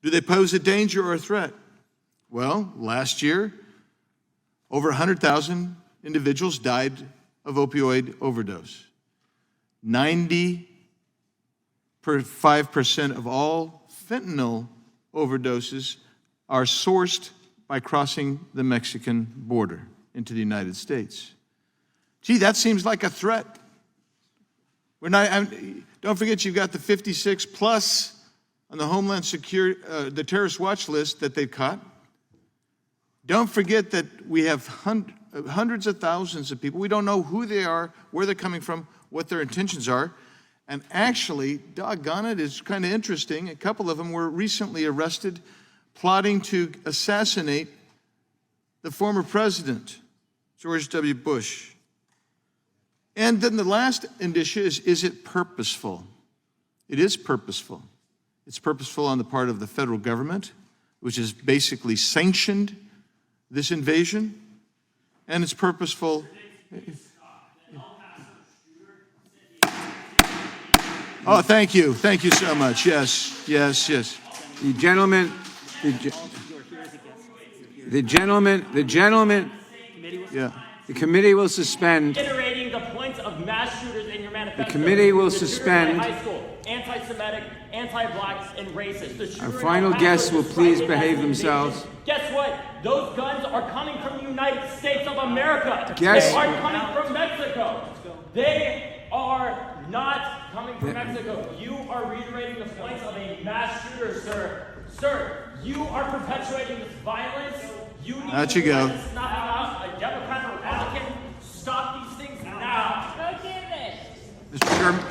Do they pose a danger or a threat? Well, last year, over 100,000 individuals died of opioid overdose. 95% of all fentanyl overdoses are sourced by crossing the Mexican border into the United States. Gee, that seems like a threat. Don't forget, you've got the 56 plus on the Homeland Security, the terrorist watch list that they've caught. Don't forget that we have hundreds of thousands of people. We don't know who they are, where they're coming from, what their intentions are. And actually, doggone it, it's kind of interesting. A couple of them were recently arrested plotting to assassinate the former president, George W. Bush. And then the last indicia is it purposeful? It is purposeful. It's purposeful on the part of the federal government, which has basically sanctioned this invasion, and it's purposeful. Oh, thank you so much. Yes. The gentleman. Yeah. The committee will suspend. Reiterating the points of mass shooters in your manifesto. The committee will suspend. High school, anti-Semitic, anti-blacks, and racist. Our final guests will please behave themselves. Guess what? Those guns are coming from the United States of America. Yes. They are coming from Mexico. They are not coming from Mexico. You are reiterating the points of a mass shooter, sir. Sir, you are perpetuating this violence. You need Out to you go. let this not out. A Democrat or Republican, stop these things now. Go give it.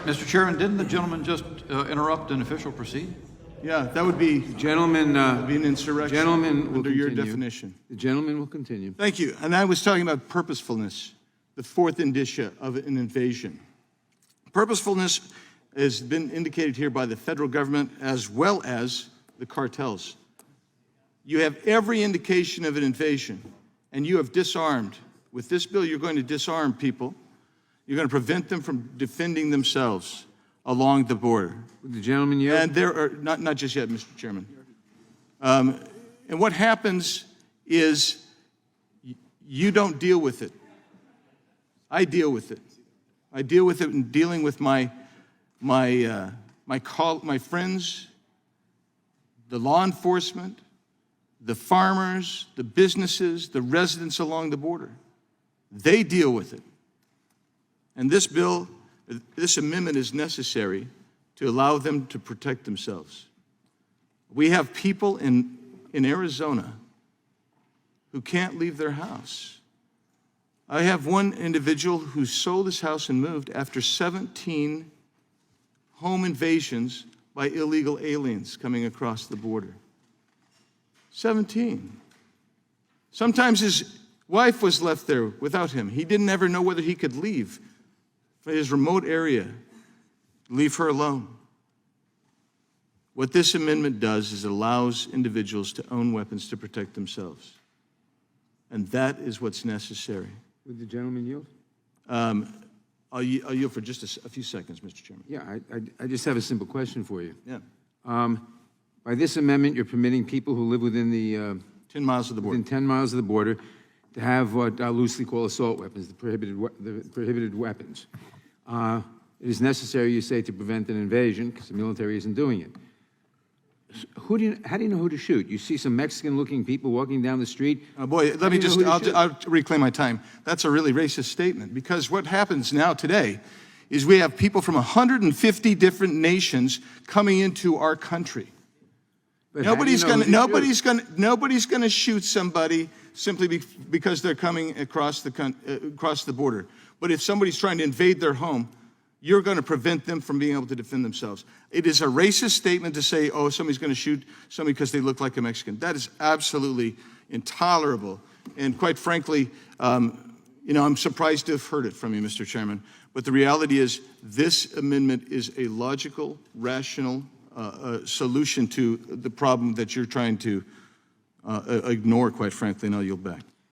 Mr. Chairman, didn't the gentleman just interrupt an official proceeding? Yeah, that would be Gentlemen, an insurrection gentlemen will under your continue. definition. The gentleman will continue. Thank you. And I was talking about purposefulness, the fourth indicia of an invasion. Purposefulness has been indicated here by the federal government as well as the cartels. You have every indication of an invasion, and you have disarmed. With this bill, you're going to disarm people. You're going to prevent them from defending themselves along the border. Would the gentleman yield? And there are, not just yet, Mr. Chairman. And what happens is you don't deal with it. I deal with it. I deal with it in dealing with my friends, the law enforcement, the farmers, the businesses, the residents along the border. They deal with it. And this bill, this amendment is necessary to allow them to protect themselves. We have people in Arizona who can't leave their house. I have one individual who sold his house and moved after 17 home invasions by illegal aliens coming across the border. 17. Sometimes his wife was left there without him. He didn't ever know whether he could leave for his remote area, leave her alone. What this amendment does is it allows individuals to own weapons to protect themselves. And that is what's necessary. Would the gentleman yield? I'll yield for just a few seconds, Mr. Chairman. Yeah, I just have a simple question for you. Yeah. By this amendment, you're permitting people who live within the 10 miles of the border. within 10 miles of the border to have what I loosely call assault weapons, the prohibited weapons. It is necessary, you say, to prevent an invasion because the military isn't doing it. How do you know who to shoot? You see some Mexican-looking people walking down the street. Oh boy, let me just, I'll reclaim my time. That's a really racist statement because what happens now today is we have people from 150 different nations coming into our country. But Nobody's going to shoot somebody simply because they're coming across the border. But if somebody's trying to invade their home, you're going to prevent them from being able to defend themselves. It is a racist statement to say, oh, somebody's going to shoot somebody because they look like a Mexican. That is absolutely intolerable. And quite frankly, I'm surprised to have heard it from you, Mr. Chairman. But the reality is this amendment is a logical, rational solution to the problem that you're trying to ignore, quite frankly, and I'll yield back.